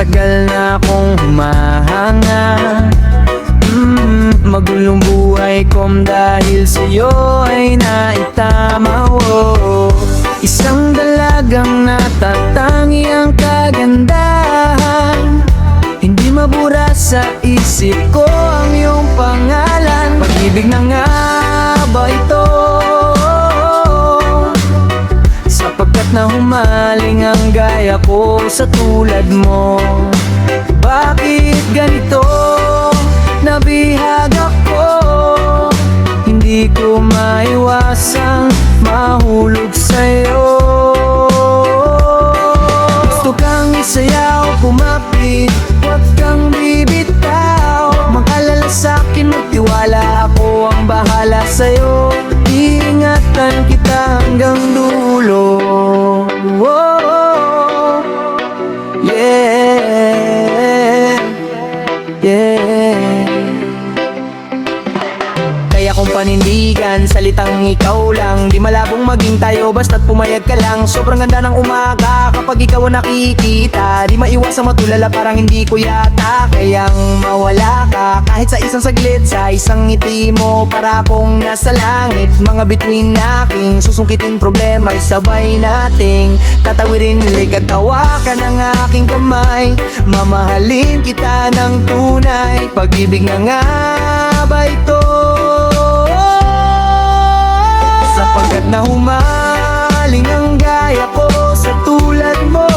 Matagal na akong humahanga, magulong buhay kong dahil sa'yo ay naitama. Isang dalagang natatangi ang kagandahan, hindi mabura sa isip ko ang iyong pangalan. Pag-ibig na nga ba ito? Sapagkat na humaling ang gaya ko sa tulad mo. Bakit ganito? Nabihag ako, hindi ko maiwasang mahulog sa'yo. Gusto kang isayaw, kumapit, huwag kang bibitaw. Mag-alala sa'kin, magtiwala, ako ang bahala sa'yo. Iingatan kita hanggang dulo. Yeah, yeah. Kaya kong panindigan, salitang ikaw lang. Di malabong maging tayo, basta't pumayag ka lang. Sobrang ganda ng umaga kapag ikaw ang nakikita. Di maiwasang matulala, parang hindi ko yata kayang mawala ka. Kahit sa isang saglit, sa isang ngiti mo, para akong nasa langit. Mga bituin aking susungkitin problema, sabay nating tatawirin. Ligat tawakan ng aking kamay, mamahalin kita ng tunay. Pag-ibig na nga ba ito? Sapagkat na humaling ang gaya ko sa tulad mo.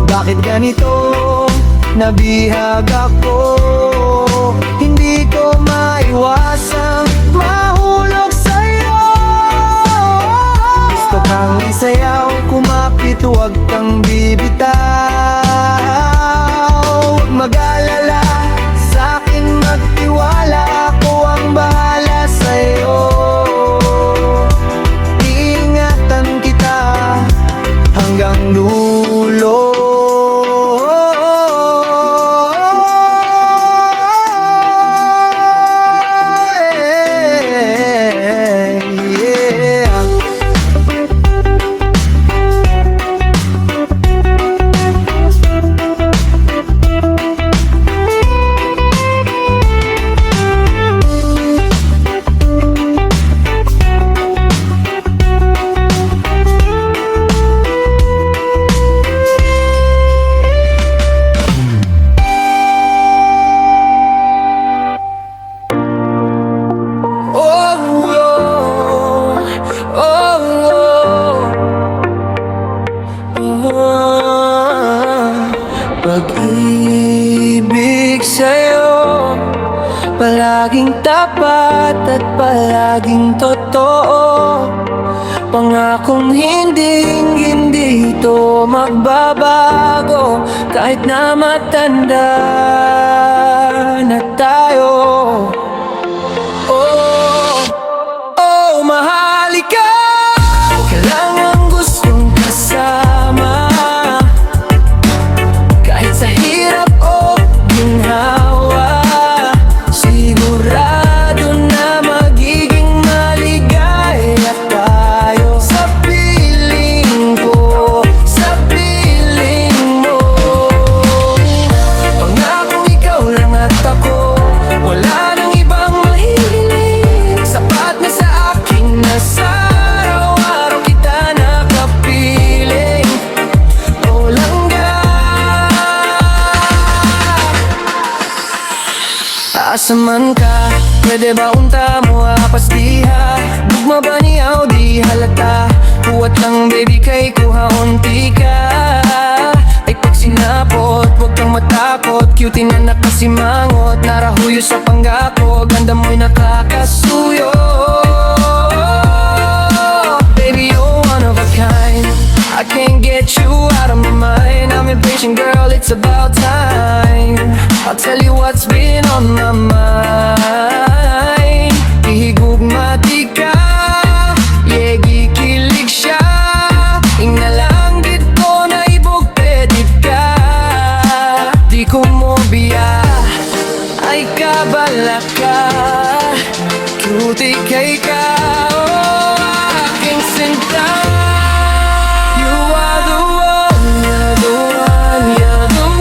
Bakit ganito? Nabihag ako, hindi ko maiwasang mahulog sa'yo. Gusto kang isayaw, kumapit, huwag kang bibitaw. Huwag mag-alala, sa'kin magtiwala, ako ang bahala sa'yo. Hanggang dulo. Pag-ibig sa'yo, palaging tapat at palaging totoo. Pangakong hindi ito magbabago, kahit na matanda na tayo. Oh, oh, mahalika. Kailangan gustong kasama, kahit sa hirap o ginhawa. Sigurado na magiging maligaya tayo. Sa piling ko, sa piling mo. Pangakong ikaw lang at ako, wala nang ibang mahihiling. Sapat na sa akin na sa araw-araw kita nakapiling. O langga, asa man ka, pwede ba unta mo apastiha? Bugma ba niyaw di halata? Huwat lang baby kay kuha unti ka. Ay pag sinapot, huwag kang matakot. Cutie na nakasimangot, narahuyo sa panggako. Ganda mo'y nakakasuyo. Baby, you're one of a kind, I can't get you out of my mind. I'm impatient girl, it's about time. I'll tell you what's been on my mind. Ihigugmati ka, yeah, gikilig siya. Ingnalang dito na ibugpedit ka. Di ko mo biya, ay kabala ka. Cutie kay ka, oh, aking sinta. You are the one, you're the one, you're the one.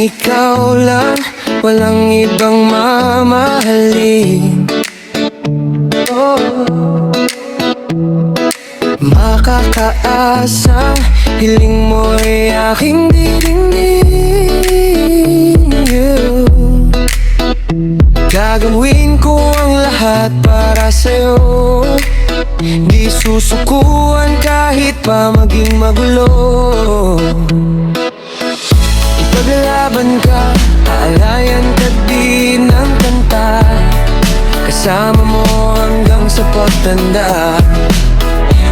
ikaw lang, walang ibang mamahalin. Makakaasang hiling mo'y aking dirinig. Gagawin ko ang lahat para sa'yo, di susukuan kahit pa maging magulo. Ipaglalaban ka, aalayan ka din ng kanta, kasama mo hanggang sa pagtanda.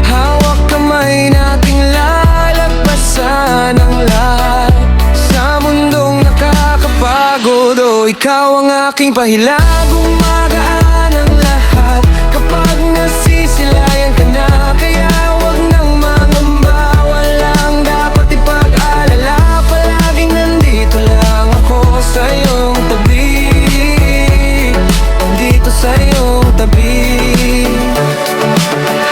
Hawak kamay nating lalagpasan ang lahat sa mundong nakakapagod. O ikaw ang aking pahilag, gumagaan ang lahat kapag nasisilayan ka na. Kaya wag nang mangamba, walang dapat ipag-alala. Palaging nandito lang ako sa iyong tabi, nandito sa iyong tabi.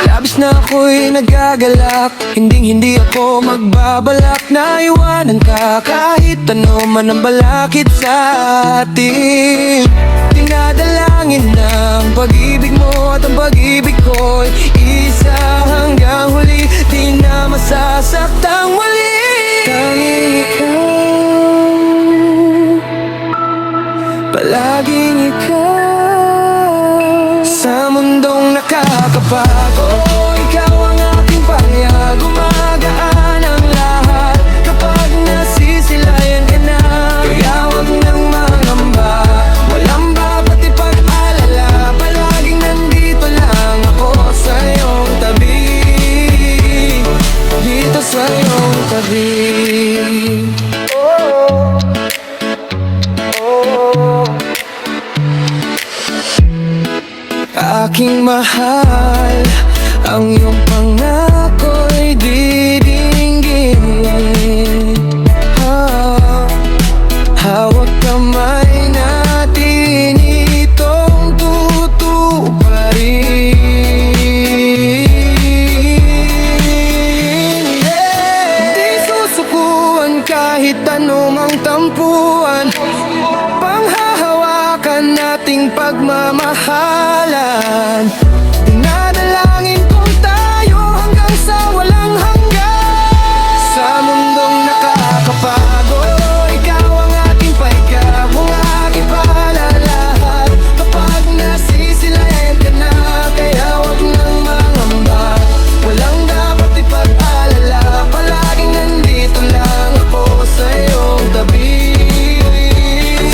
Labis na ako'y nagagalak, hindi ako magbabalak na iwanan ka, kahit ano man ang balakid sa atin. Dinadalangin ng pag-ibig mo at ang pag-ibig ko'y isa hanggang huli, di na masasaktang muli. Tanging ikaw, palaging ikaw, sa mundong nakakapagod. Ikaw ang aking pahayag, gumagaan ang lahat kapag nasisilayan ka na. Kaya wag nang mangamba, walang dapat ipag-alala. Palaging nandito lang ako sa iyong tabi, dito sa iyong tabi. Aking mahal, ang iyong pangako'y didinggin. Hawak kamay natin, itong tutuparin. Di susukuan kahit anumang tampuan, panghahawakan nating pagmamahalan. Dinadalangin kong tayo hanggang sa walang hanggan. Sa mundong nakakapagod, ikaw ang aking paikab, ang aking palalahat kapag nasisilayan ka na. Kaya wag nang mangamba, walang dapat ipag-alala. Palaging nandito lang ako sa iyong tabi.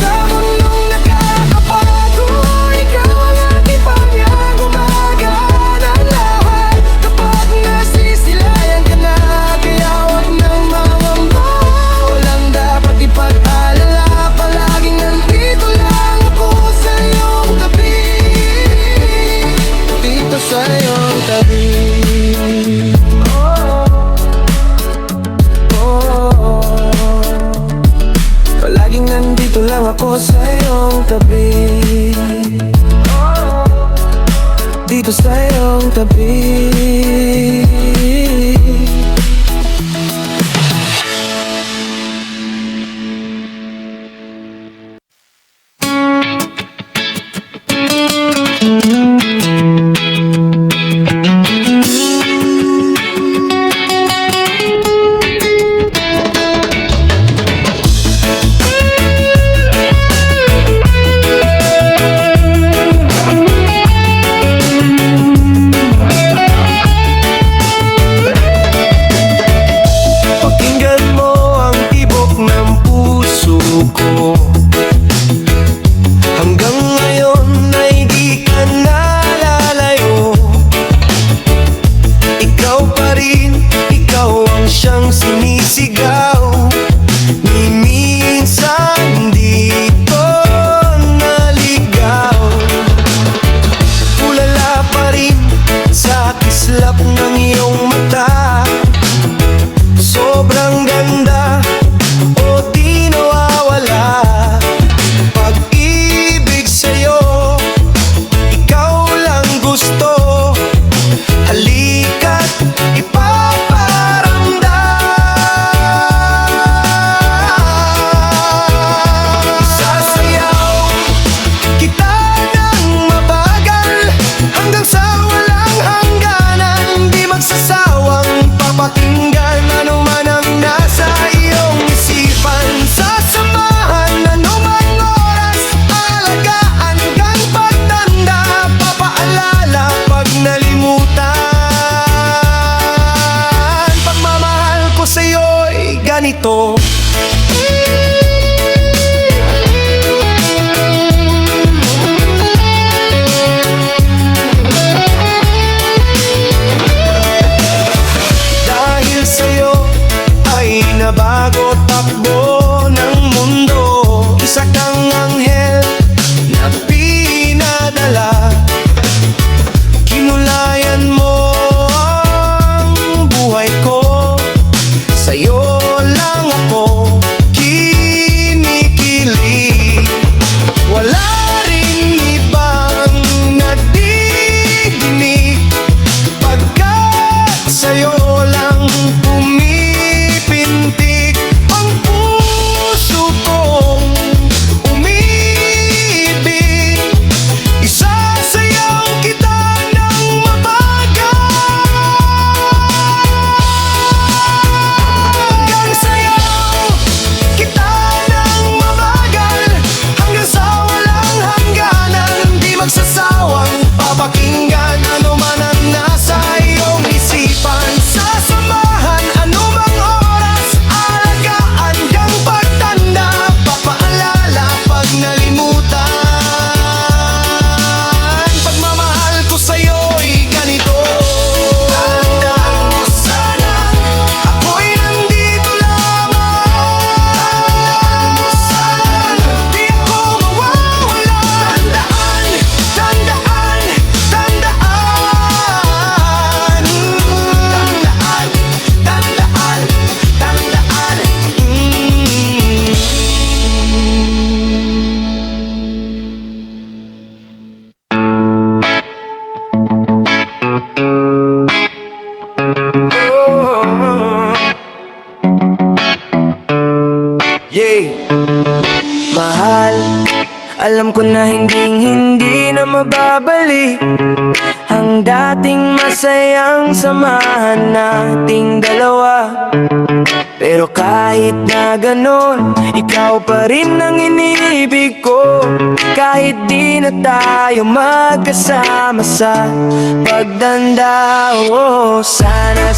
Sa mundong nakakapagod, ikaw ang aking pamyag, gumagaan ang lahat kapag nasisilayan ka na. Kaya wag nang mangamba, walang dapat ipag-alala. Palaging nandito lang ako sa iyong tabi, dito sa iyong tabi. Palaging nandito lang ako sa iyong tabi, dito sa iyong tabi. ganito. Dahil sa'yo ay nabago takbo ng mundo. Isa kang anghel na pinadala. Kinulayan mo ang buhay ko. Sa'yo lang ako kinikilig. Wala rin ibang nadidinig, pagkat sa'yo lang pumipintig ang puso kong umibig. Isasayaw kita ng mabagal, hanggang sayaw kita ng mabagal, hanggang sa walang hangganan. Di magsasawang papakinggan ano man ang nasa iyong isipan. Sasamahan anumang oras, alagaan kang pagtanda, papaalala pag nalimutan. Pagmamahal ko sa'yo'y ganito. Tandaan mo sana, ako'y nandito lamang. Tandaan mo sana, di ako mawawala. Tandaan, tandaan, tandaan. Tandaan, tandaan, tandaan. Yeah. Mahal, alam ko na hindi na mababalik ang dating masayang samahan nating dalawa. Pero kahit na ganon, ikaw pa rin ang iniibig ko. Kahit di na tayo magkasama sa pagdanda. Oh, sana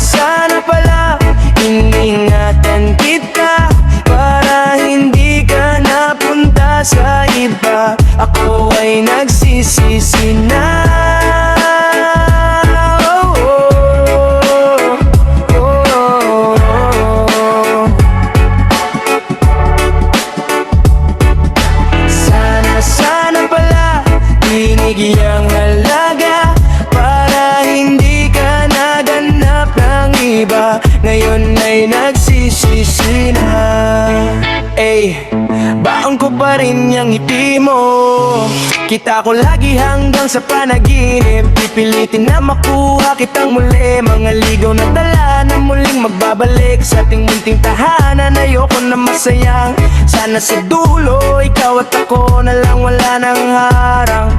pala iningatan kita, para hindi ka napunta sa iba. Ako ay nagsisisi na. Sana pala binigyan halaga, para hindi ka naganap ng iba. Ngayon ay nagsisisi na. Baon ko pa rin yung ngiti mo. Kita ko lagi hanggang sa panaginip. Pipilitin na makuha kitang muli. Mga ligaw na dala na muling magbabalik sa ating munting tahanan. Ayoko na masayang, sana sa dulo ikaw at ako na lang, wala nang harang.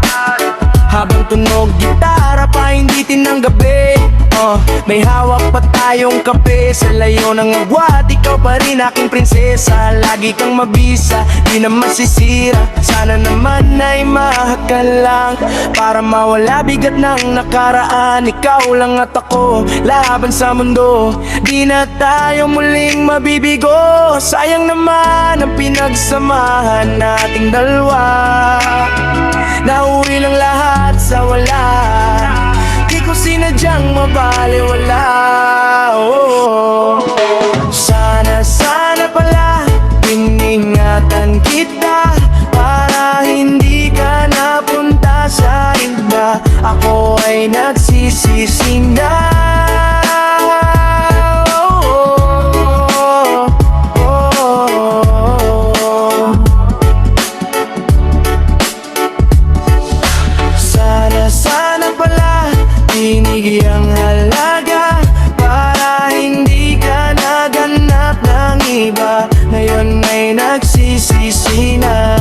Habang tunog gitara pa hindi tinanggabi, may hawak pa tayong kape. Sa layo ng agwat, ikaw pa rin aking prinsesa. Lagi kang mabisa, di na masisira. Sana naman ay mahakal lang, para mawala bigat ng nakaraan. Ikaw lang at ako, laban sa mundo. Di na tayo muling mabibigo. Sayang naman ang pinagsamahan nating dalawa. Nauwi lang lahat sa wala. Di ko sinadyang mabaliwala. Sana pala iningatan kita, para hindi ka napunta sa iba. Ako ay nagsisisi na. Sana pala binigyang halaga, para hindi ka naganap ng iba. Ngayon ay nagsisisi na.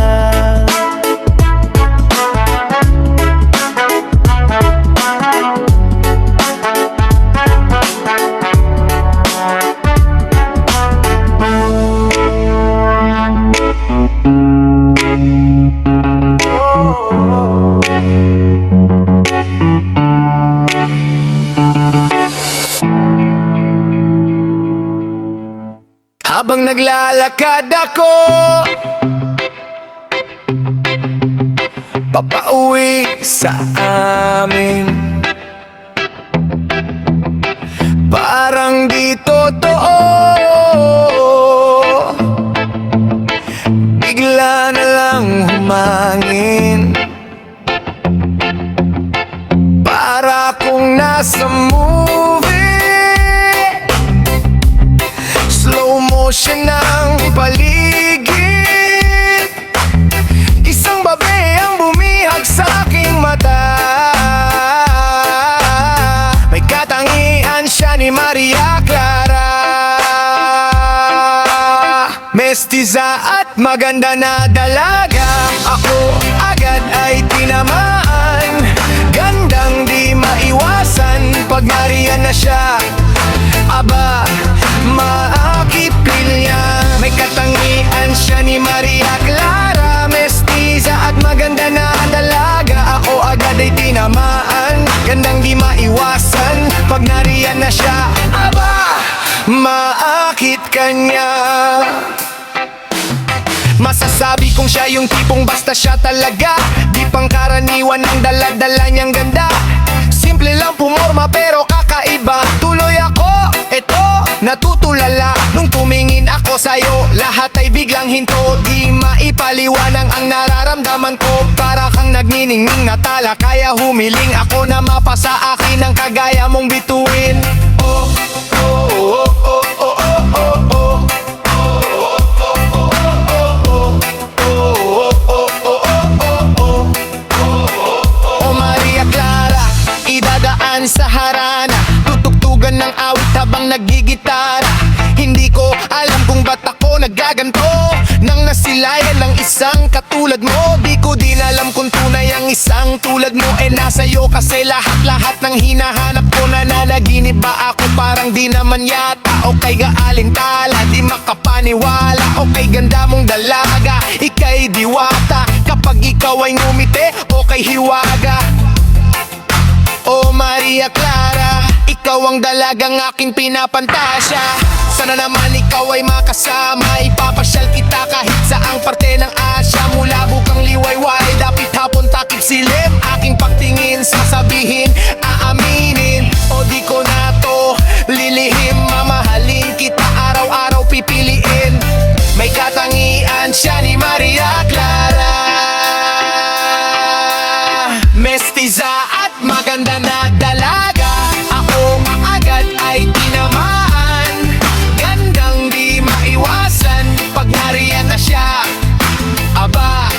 habang naglalakad ako papauwi sa amin. Parang di totoo, bigla na lang humangin. Para kung nasa movie, slow motion ang paligid. Isang babae ang bumihag sa aking mata. May katangian siya ni Maria Clara. Mestiza at maganda na dalaga. Ako agad ay tinamaan. Gandang di maiwasan pag nariyan na siya. Aba, maakipil niya. May katangian siya ni Maria Clara. Mestiza at maganda na dalaga. Ako agad ay tinamaan. Gandang di maiwasan pag nariyan na siya. Aba, maakit ka niya. Masasabi kong siya yung tipong basta siya talaga. Di pangkaraniwan ang dala-dala niyang ganda. Simple lang pumorma pero kakaiba. Tuloy ako, eto, natutulala. Nung tumingin ako sa'yo, lahat ay biglang hinto. Di maipaliwanang ang nararamdaman ko. Para kang nagniningning na tala. Kaya humiling ako na mapasa akin ang kagaya mong bituin. Oh, oh, oh, oh, oh, oh, oh, oh. Sa harana, tutugtugan ng awit habang nagigitara. Hindi ko alam kung ba't ako nagaganto nang nasilayan ng isang katulad mo. Di ko din alam kung tunay ang isang tulad mo. Nasa'yo kasi lahat-lahat ng hinahanap ko. Nananaginip ba ako? Parang di naman yata. O kay gaalintala, di makapaniwala. O kay ganda mong dalaga, ika'y diwata. Kapag ikaw ay ngumiti o kay hiwaga. Oh Maria Clara, ikaw ang dalagang aking pinapantasya. Sana naman ikaw ay makasama. Ipapasyal kita kahit saang parte ng Asya. Mula bukang liwayway, dapit hapon takip silim. Aking pagtingin, sasabihin, aaminin. O di ko na to lilihim. Mamahalin kita, araw-araw pipiliin. May katangian siya ni Maria Clara. Mestiza at maganda na dalaga. Ako agad ay tinamaan. Gandang di maiwasan pag nariyan na siya. Aba,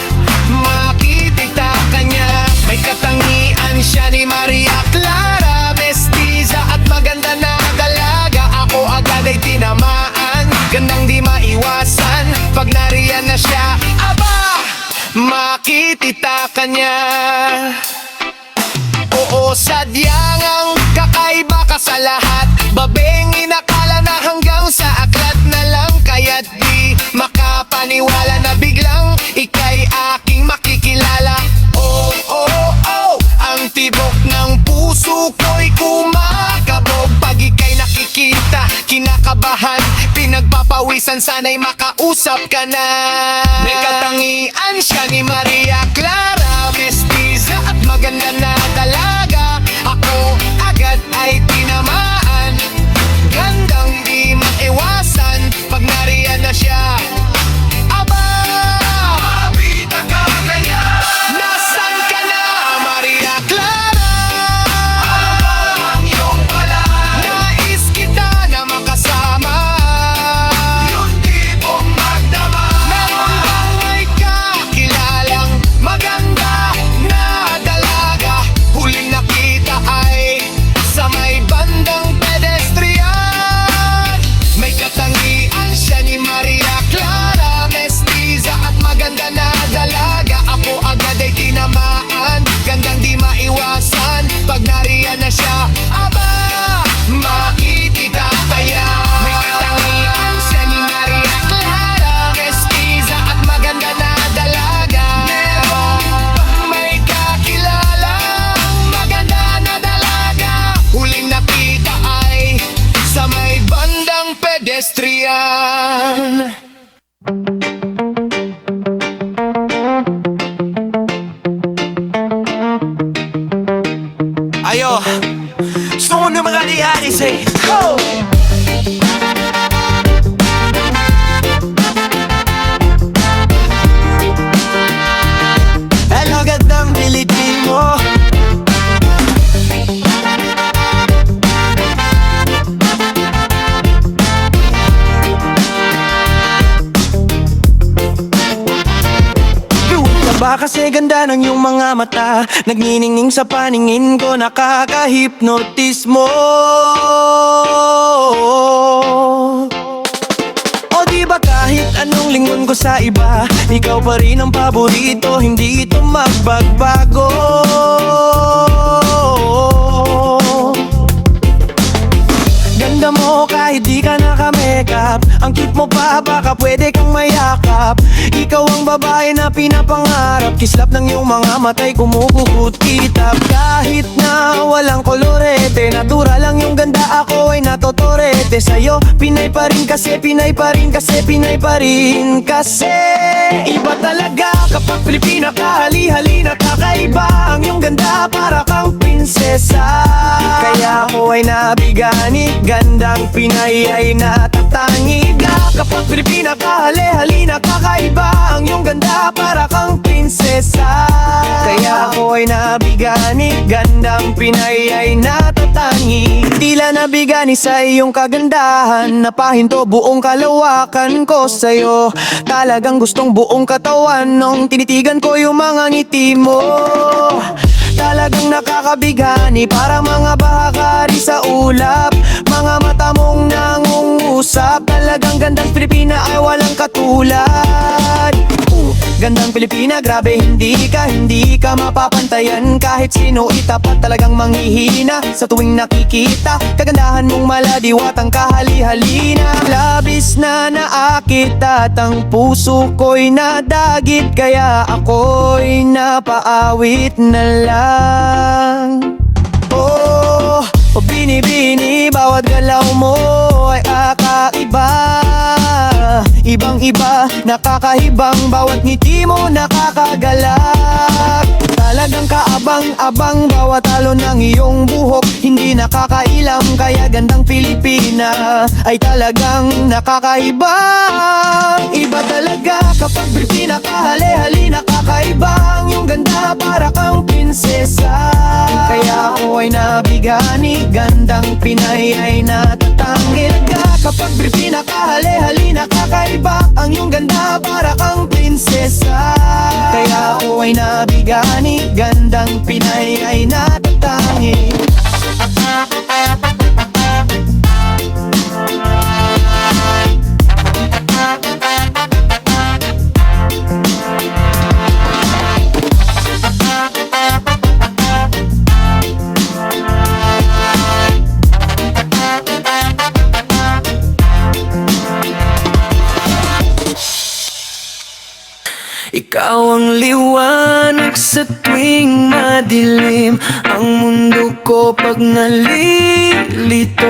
makikita ka niya. May katangian siya ni Maria Clara. Mestiza at maganda na dalaga. Ako agad ay tinamaan. Gandang di maiwasan pag nariyan na siya. Aba, makikita ka niya. Oo, sadyang ang kakaiba ka sa lahat. Babeng inakala na hanggang sa aklat na lang. Kaya't di makapaniwala na biglang ika'y aking makikilala. Oh, oh, oh, ang tibok ng puso ko'y kumakabog. Pag ika'y nakikita, kinakabahan, pinagpapawisan, sana'y makausap ka na. May katangian siya ni Maria Clara. Mestiza at maganda na dalaga. Ako agad ay tinamaan. Gandang di maiwasan pag nariyan na siya. Aba, mabita ka kanya. Nasaan ka na, Maria Clara? Ang iyong pala. Nais kita na makasama. Yung tipong magdama. Meron bang ay kakilalang maganda na dalaga? kasi ganda ng iyong mga mata. Nagniningning sa paningin ko, nakaka-hypnotis mo. O di ba kahit anong lingon ko sa iba, ikaw pa rin ang paborito, hindi ito magbabago. Ganda mo kahit di ka naka-makeup, ang cute mo pa, baka pwede kang mayakap. Ikaw ang babae na pinapangarap, kislap ng iyong mga matay kumukuhut kitap. Kahit na walang kolorete, natural lang yung ganda, ako ay natotorete sa'yo. Pinay pa rin kasi, Pinay pa rin kasi, Pinay pa rin kasi. Iba talaga kapag Pilipina ka, hali-halina, kakaiba ang iyong ganda, para kang prinsesa. Kaya ako ay nabigani, gandang Pinay ay natatangiga. Kapag Pilipina ka, hali-halina, kakaiba ang iyong ganda, para kang prinsesa. Kaya ako ay nabigani, gandang Pinay ay natatangi. Tila nabigani sa iyong kagandahan, napahinto buong kalawakan ko sa'yo. Talagang gustong buong katawan nung tinitigan ko yung mga ngiti mo. Talagang nakakabigani, para mga bahagari sa ulap, mga mata mong nangungusap. Talagang gandang Pilipina ay walang katulad. Gandang Pilipina, grabe hindi ka mapapantayan. Kahit sino itapat, talagang manghihina sa tuwing nakikita. Kagandahan mong maladiwatang kahali-halina. Labis na naakit at ang puso ko'y nadagit, kaya ako'y napaawit na lang. Oh, binibini, bawat galaw mo ay kakaiba. Ibang-iba, nakakahibang, bawat ngiti mo nakakagalak. Talagang kaabang-abang, bawat talo ng iyong buhok, hindi nakakailam. Kaya gandang Pilipina ay talagang nakakaiba. Iba talaga kapag Pilipina ka, hali-hali, nakakaiba ang iyong ganda, para kang prinsesa. Kaya ako ay nabigani, gandang Pinay ay natatangil ka. Kapag Pilipina ka, hali-hali, nakakaiba ang iyong ganda, para kang prinsesa. Kaya ako ay nabigani, gandang Pinay ay natatangi. Ikaw ang liwanag sa tuwing madilim, ang mundo ko pag nalilito.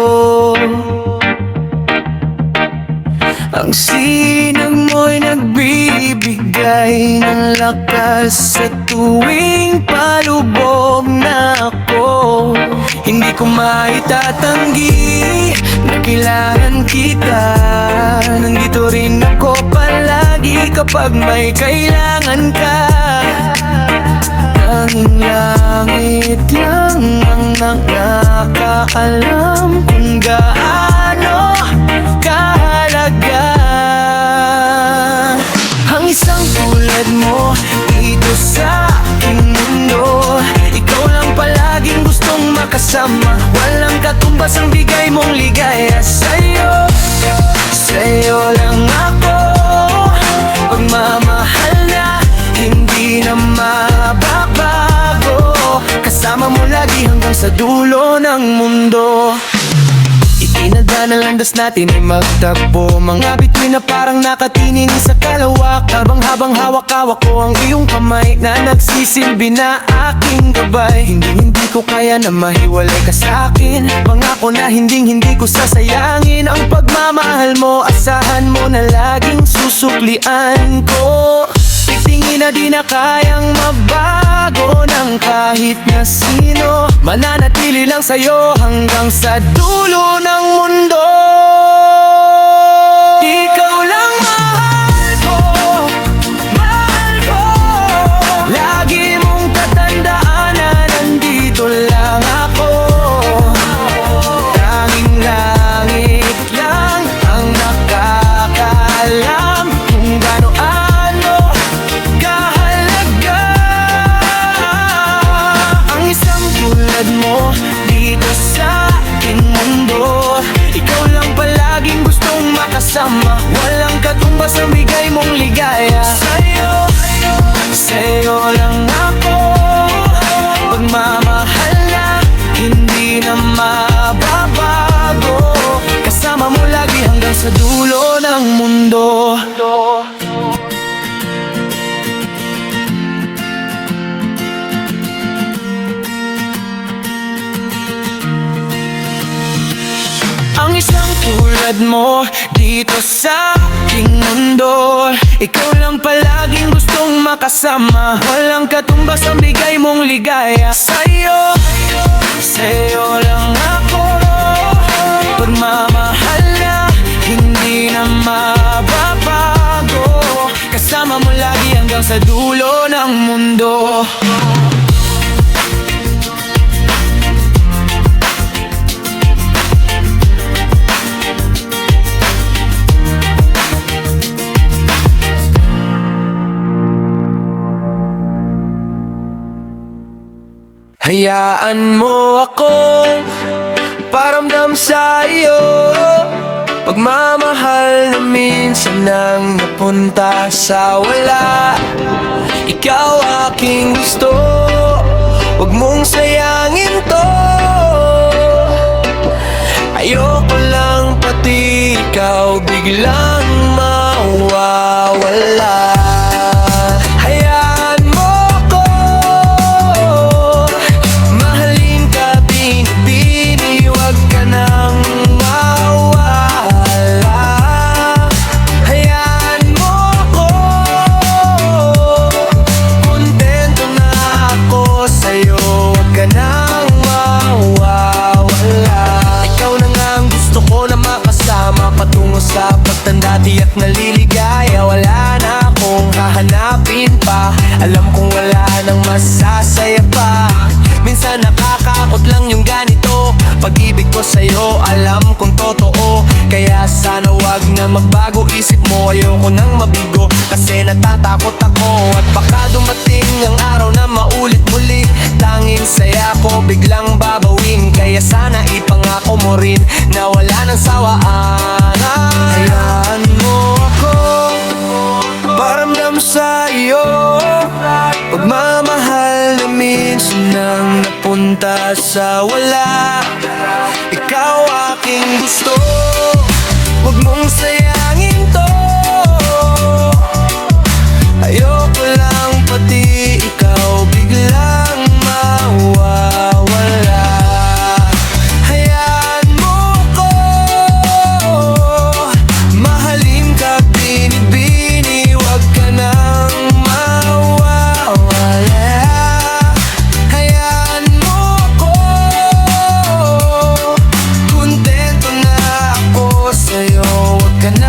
Ang sinag mo'y nagbibigay ng lakas sa tuwing palubog na ako. Hindi ko maitatanggi na kailangan kita. Nandito rin ako palagi kapag may kailangan ka. Tanging langit lang ang nakakaalam kung gaano kahalaga ang isang tulad mo dito sa aking mundo. Ikaw lang palaging gustong makasama, walang katumbas ang bigay mong ligaya. Sa'yo lang ako pagmamahal na hindi na mababago. Kasama mo lagi hanggang sa dulo ng mundo. Itinadya na landas natin ay magtagpo, mga bituin na parang nakatining sa kalawak. Habang hawak-hawak ko ang iyong kamay na nagsisilbi na aking gabay. Hindi ko kaya na mahiwalay ka sa akin. Pangako na hindi ko sasayangin ang pagmamahal mo. Asahan mo na laging susuklian ko. Tingin na di na kayang mabago ng kahit na sino. Mananatili lang sa'yo hanggang sa dulo ng mundo. Ikaw lang mahal ko, mahal ko. Lagi mong tatandaan na nandito lang ako. Tanging langit lang ang nakakaalam kung gaano kahalaga makasama. Walang katumbas ang bigay mong ligaya. Sa'yo lang ako. Pagmamahal na hindi na mababago. Kasama mo lagi hanggang sa dulo ng mundo. Ang isang tulad mo dito sa aking mundo. Ikaw lang palaging gustong makasama. Walang katumbas ang bigay mong ligaya. Sa'yo lang ako. Pagmamahal na hindi na mababago. Kasama mo lagi hanggang sa dulo ng mundo. Hayaan mo akong paramdam sa iyo. Pagmamahal na minsan nang napunta sa wala. Ikaw aking gusto, huwag mong sayangin to. Ayoko lang pati ikaw biglang mawawala. Sa pagtanda tiyak naliligaya. Wala na akong hahanapin pa. Alam kong wala nang masasaya pa. Minsan nakakakot lang yung ganito. Pag-ibig ko sa'yo alam kong totoo. Kaya sana wag na magbago isip mo. Ayoko nang mabigo kasi natatakot ako. At baka dumating ang araw na maulit muli. Tanging saya ko biglang babawin. Kaya sana ipangako mo rin na wala nang sawaan. Hayaan mo ako paramdam sa iyo. Pagmamahal na minsan nang napunta sa wala. Ikaw aking gusto, huwag mong sayangin to. Ayoko lang pati ikaw biglang mawawala. Hayaan mo ko, mahalin ka binibini, huwag ka nang mawawala. Hayaan mo ko, kontento na ako sa'yo, huwag ka na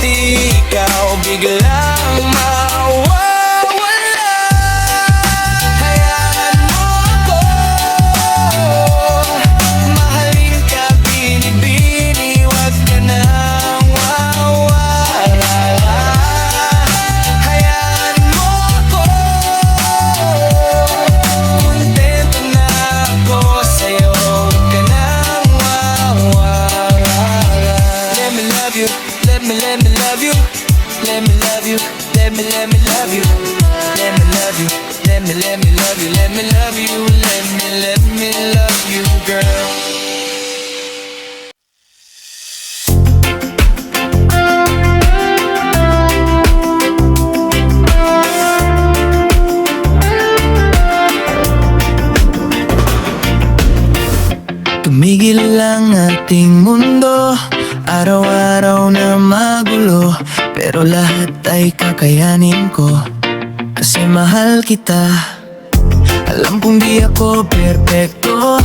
di ikaw biglang mawawala. Hayaan mo ako, mahalin ka binibini, wag ka nang wawala. Hayaan mo ako, kontento na ako sa'yo, wag ka nang wawala. Let me love you, let me love you, let me love you, let me love you, let me love you, let me love you, let me love you, let me love you, girl. Tumigil lang ating mundo, araw-araw na magulo, pero lahat ay kakayanin ko, kasi mahal kita. Alam kong di ako perpekto,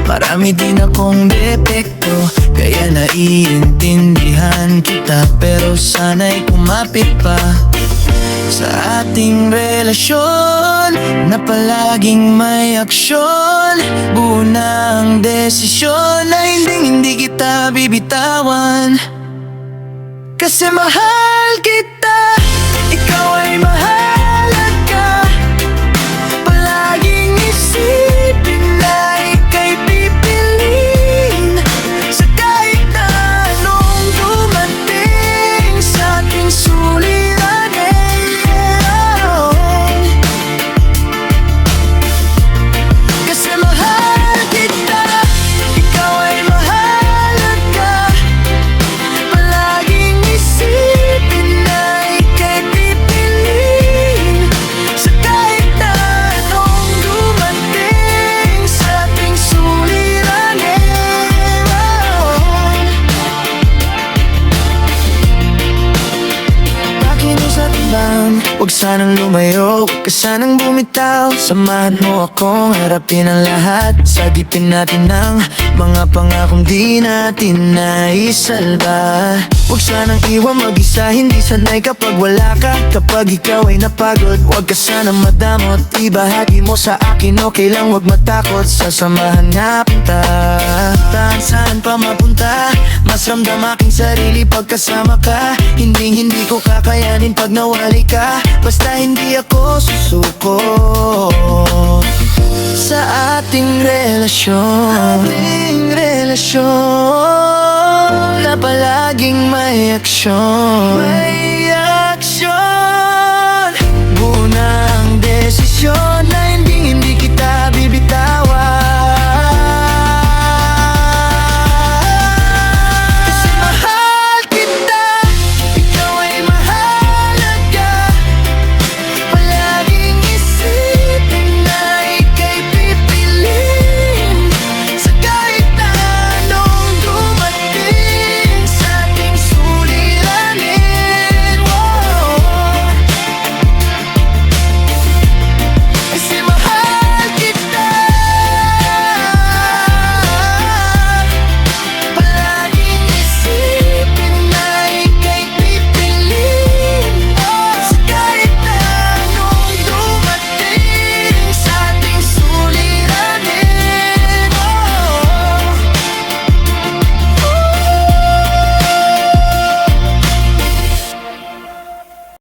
marami din akong depekto, kaya naiintindihan kita, pero sana'y kumapit pa sa ating relasyon, na palaging may aksyon. Buo na ang desisyon na hindi kita bibitawan, kasi mahal kita. Ikaw ay mahalan ka, palaging isipin na ika'y pipiliin, sa kahit na anong dumating sa ating suliranin. Kasi mahal kita, ikaw ay mahalan ka, palaging isipin na ika'y pipiliin, sa kahit na anong dumating sa ating suliranin. Pakinig sa timbang, huwag sanang lumayo, huwag ka sanang bumitaw. Samahan mo akong harapin ang lahat, sagipin natin ang mga pangakong di natin naisalba. Huwag sanang iwan mag-isa, hindi sanay kapag wala ka. Kapag ikaw ay napagod, huwag ka sanang madamot, ibahagi mo sa akin, okay lang, huwag matakot. Sasamahan nga kita, saan pa mapunta, mas ramdam aking sarili pagkasama ka. Hindi ko kakayanin pag nawali ka, basta hindi ako susuko sa ating relasyon. Na palaging may aksyon. Buo na ang desisyon